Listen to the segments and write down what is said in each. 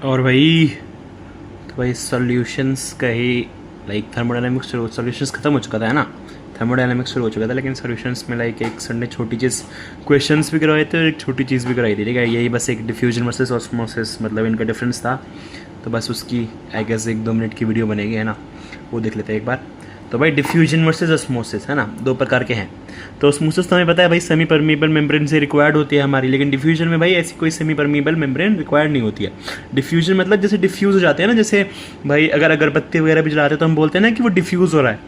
और भाई तो भाई सॉल्यूशंस का ही लाइक थर्मोडायनामिक्स सॉल्यूशंस खत्म हो चुका था, है ना। थर्मोडायनामिक्स शुरू हो चुका था, लेकिन सॉल्यूशंस में लाइक एक सर ने छोटी चीज़ क्वेश्चंस भी करवाए थे और एक छोटी चीज़ भी कराई थी, ठीक है। यही बस एक डिफ्यूजन वर्सेस ऑस्मोसिस, मतलब इनका डिफरेंस था। तो बस उसकी आई गेस 1-2 मिनट की वीडियो बनेगी, है ना, वो देख लेते हैं एक बार। तो भाई डिफ्यूजन वर्सेस ऑस्मोसिस, है ना, 2 प्रकार के हैं। तो ऑस्मोसिस तो हमें पता है भाई सेमी परमीबल मेम्ब्रेन से रिक्वायर्ड होती है हमारी, लेकिन डिफ्यूजन में भाई ऐसी कोई सेमी परमीबल मेम्ब्रेन रिक्वायर्ड नहीं होती है। डिफ्यूजन मतलब जैसे डिफ्यूज़ हो जाते हैं ना, जैसे भाई अगर अगरबत्ती वगैरह भी जलाते हैं तो हम बोलते हैं ना कि वो डिफ्यूज़ हो रहा है,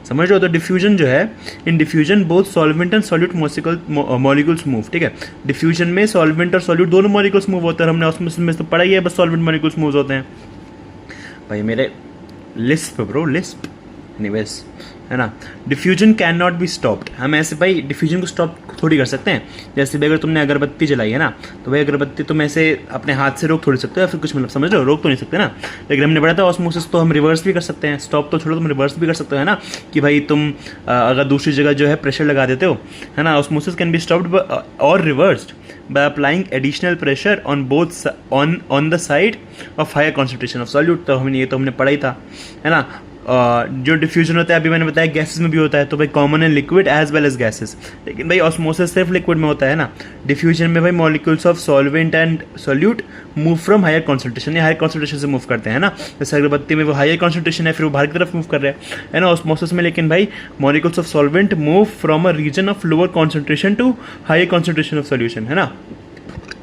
समझ रहे हो। तो डिफ्यूजन जो है, in diffusion both solvent and solute molecules move, ठीक है। डिफ्यूजन में सॉल्वेंट और सॉल्यूट दोनों मॉलिक्यूल्स मूव होते हैं, हमने ऑस्मोसिस में तो पढ़ा ही है, बस सॉल्वेंट मॉलिक्यूल्स मूव होते हैं। भाई मेरे लिस्प ब्रो, लिस्प, एनीवेज, है ना। Diffusion can not be stopped. हम ऐसे भाई डिफ्यूजन को स्टॉप थोड़ी कर सकते हैं। जैसे भाई अगर तुमने अगरबत्ती जलाई है ना, तो भाई अगरबत्ती तुम ऐसे अपने हाथ से रोक थोड़ी सकते हो, या फिर कुछ मतलब समझ रहे हो, रोक तो नहीं सकते ना। लेकिन हमने पढ़ा था ऑस्मोसिस तो हम रिवर्स भी कर सकते हैं, स्टॉप तो छोड़ो, तुम रिवर्स भी कर सकते हो, है ना। कि भाई तुम अगर दूसरी जगह जो है प्रेशर लगा देते हो, है ना। ऑस्मोसिस कैन बी स्टॉप्ड और reversed by applying additional pressure on both on the side of higher concentration of solute। तो हमने ये तो हमने पढ़ा ही था, है ना। जो डिफ्यूजन होता है अभी मैंने बताया गैसेस में भी होता है, तो भाई common and liquid as well as gases. लेकिन भाई ऑस्मोसिस सिर्फ लिक्विड में होता है ना। डिफ्यूजन में भाई molecules of solvent and solute move from higher concentration, या हायर कॉन्सेंट्रेशन से मूव करते हैं ना। जैसे अगरबत्ती में वो हायर कॉन्सेंट्रेशन है, फिर वो बाहर की तरफ मूव कर रहे हैं, है ना। ऑस्मोसिस में लेकिन भाई molecules of solvent move from a region of lower concentration to higher concentration of solution, है ना।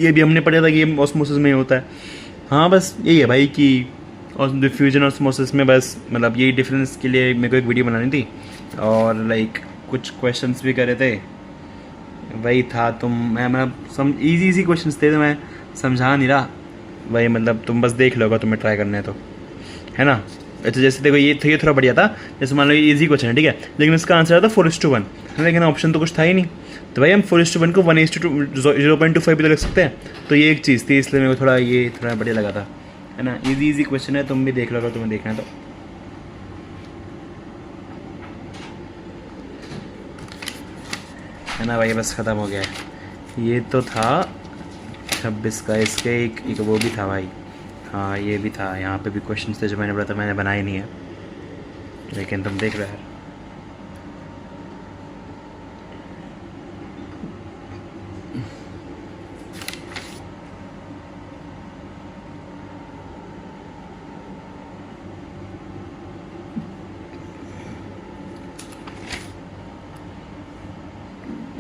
ये भी हमने पढ़ा था कि ये ऑस्मोसिस में ही होता है। हाँ बस यही है भाई कि और डिफ्यूजन ऑस्मोसिस में बस मतलब यही डिफरेंस के लिए मेरे को एक वीडियो बनानी थी, और लाइक कुछ क्वेश्चंस भी करे थे, वही था। मैं इजी क्वेश्चंस थे, तो मैं समझा नहीं रहा भाई, मतलब तुम बस देख लोगे, तुम्हें ट्राई करना है तो, है ना। अच्छा जैसे देखो ये थोड़ा बढ़िया था, जैसे मान लो ये इजी क्वेश्चन है, ठीक है, लेकिन इसका आंसर था 4:1, लेकिन ऑप्शन तो कुछ था ही नहीं। तो भाई हम 4:1 को 1:0.25 भी तो लिख सकते हैं। तो ये एक चीज़ थी, इसलिए मेरे को थोड़ा बढ़िया लगा था, है ना। इजी क्वेश्चन है, तुम भी देख लो अगर तुम्हें देखना है तो। है ना भाई, बस ख़त्म हो गया है। ये तो था 26 का, इसके एक वो भी था भाई। हाँ ये भी था, यहाँ पे भी क्वेश्चन थे जो मैंने बोला था, मैंने बनाए नहीं है, लेकिन तुम देख रहे हो।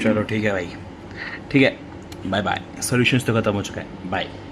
चलो ठीक है भाई, ठीक है, बाय बाय। सॉल्यूशंस तो ख़त्म हो चुका है, बाय।